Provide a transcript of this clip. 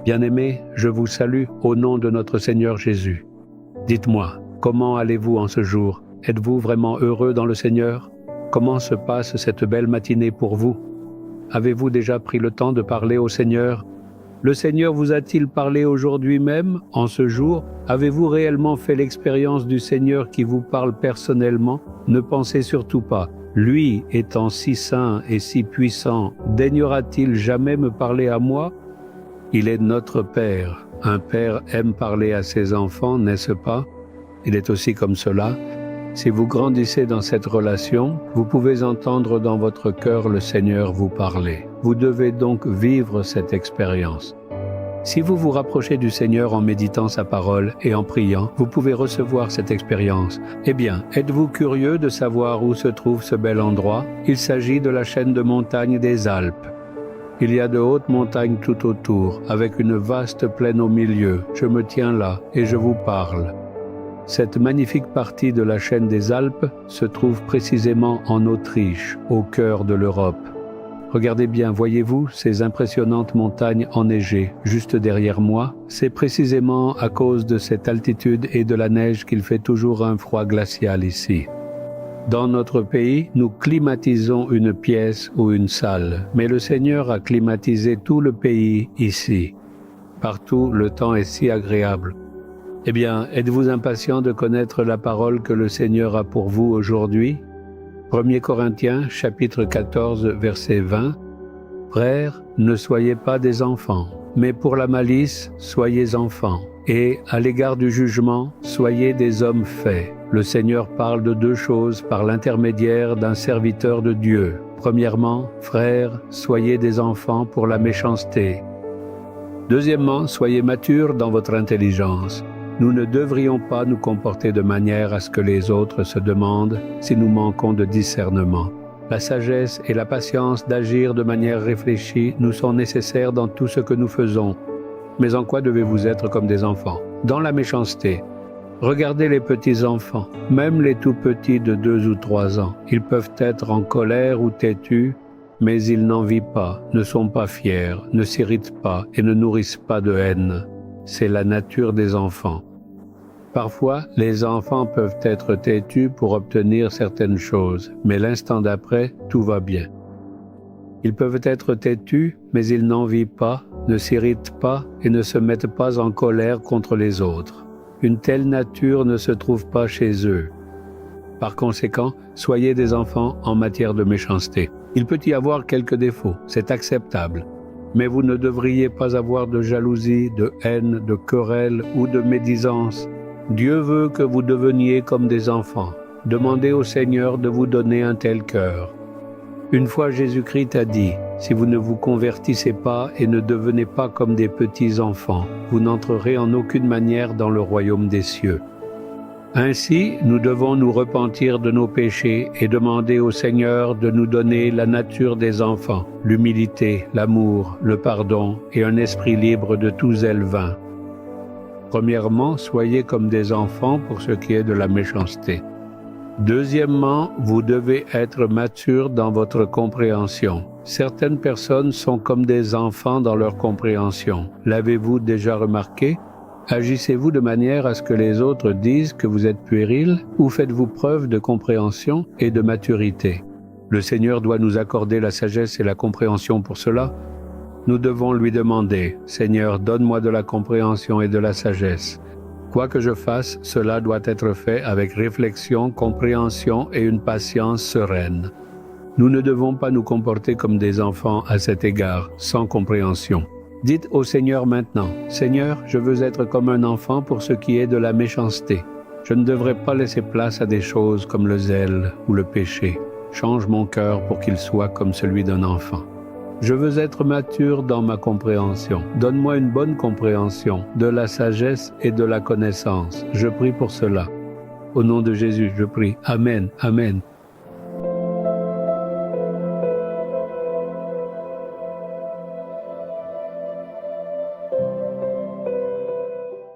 Bien-aimés, je vous salue au nom de notre Seigneur Jésus. Dites-moi, comment allez-vous en ce jour? Êtes-vous vraiment heureux dans le Seigneur? Comment se passe cette belle matinée pour vous? Avez-vous déjà pris le temps de parler au Seigneur? Le Seigneur vous a-t-il parlé aujourd'hui même, en ce jour? Avez-vous réellement fait l'expérience du Seigneur qui vous parle personnellement? Ne pensez surtout pas. Lui, étant si saint et si puissant, daignera-t-il jamais me parler à moi? Il est notre Père. Un père aime parler à ses enfants, n'est-ce pas? Il est aussi comme cela. Si vous grandissez dans cette relation, vous pouvez entendre dans votre cœur le Seigneur vous parler. Vous devez donc vivre cette expérience. Si vous vous rapprochez du Seigneur en méditant sa parole et en priant, vous pouvez recevoir cette expérience. Eh bien, êtes-vous curieux de savoir où se trouve ce bel endroit? Il s'agit de la chaîne de montagnes des Alpes. Il y a de hautes montagnes tout autour, avec une vaste plaine au milieu. Je me tiens là et je vous parle. Cette magnifique partie de la chaîne des Alpes se trouve précisément en Autriche, au cœur de l'Europe. Regardez bien, voyez-vous ces impressionnantes montagnes enneigées juste derrière moi? C'est précisément à cause de cette altitude et de la neige qu'il fait toujours un froid glacial ici. Dans notre pays, nous climatisons une pièce ou une salle, mais le Seigneur a climatisé tout le pays ici. Partout, le temps est si agréable. Eh bien, êtes-vous impatient de connaître la parole que le Seigneur a pour vous aujourd'hui? 1 Corinthiens, chapitre 14, verset 20. « Frères, ne soyez pas des enfants, mais pour la malice, soyez enfants, et à l'égard du jugement, soyez des hommes faits. » Le Seigneur parle de deux choses par l'intermédiaire d'un serviteur de Dieu. Premièrement, frères, soyez des enfants pour la méchanceté. Deuxièmement, soyez matures dans votre intelligence. Nous ne devrions pas nous comporter de manière à ce que les autres se demandent si nous manquons de discernement. La sagesse et la patience d'agir de manière réfléchie nous sont nécessaires dans tout ce que nous faisons. Mais en quoi devez-vous être comme des enfants? Dans la méchanceté. Regardez les petits enfants, même les tout petits de 2 ou 3 ans. Ils peuvent être en colère ou têtus, mais ils n'envient pas, ne sont pas fiers, ne s'irritent pas et ne nourrissent pas de haine. C'est la nature des enfants. Parfois, les enfants peuvent être têtus pour obtenir certaines choses, mais l'instant d'après, tout va bien. Ils peuvent être têtus, mais ils n'envient pas, ne s'irritent pas et ne se mettent pas en colère contre les autres. Une telle nature ne se trouve pas chez eux. Par conséquent, soyez des enfants en matière de méchanceté. Il peut y avoir quelques défauts, c'est acceptable. Mais vous ne devriez pas avoir de jalousie, de haine, de querelle ou de médisance. Dieu veut que vous deveniez comme des enfants. Demandez au Seigneur de vous donner un tel cœur. Une fois Jésus-Christ a dit, « Si vous ne vous convertissez pas et ne devenez pas comme des petits enfants, vous n'entrerez en aucune manière dans le royaume des cieux. » Ainsi, nous devons nous repentir de nos péchés et demander au Seigneur de nous donner la nature des enfants, l'humilité, l'amour, le pardon et un esprit libre de tout zèle vain. Premièrement, soyez comme des enfants pour ce qui est de la méchanceté. Deuxièmement, vous devez être mature dans votre compréhension. Certaines personnes sont comme des enfants dans leur compréhension. L'avez-vous déjà remarqué? Agissez-vous de manière à ce que les autres disent que vous êtes puéril ou faites-vous preuve de compréhension et de maturité? Le Seigneur doit nous accorder la sagesse et la compréhension pour cela. Nous devons lui demander, « Seigneur, donne-moi de la compréhension et de la sagesse. » Quoi que je fasse, cela doit être fait avec réflexion, compréhension et une patience sereine. Nous ne devons pas nous comporter comme des enfants à cet égard, sans compréhension. Dites au Seigneur maintenant, « Seigneur, je veux être comme un enfant pour ce qui est de la méchanceté. Je ne devrais pas laisser place à des choses comme le zèle ou le péché. Change mon cœur pour qu'il soit comme celui d'un enfant. Je veux être mature dans ma compréhension. Donne-moi une bonne compréhension, de la sagesse et de la connaissance. Je prie pour cela. Au nom de Jésus, je prie. Amen, Amen.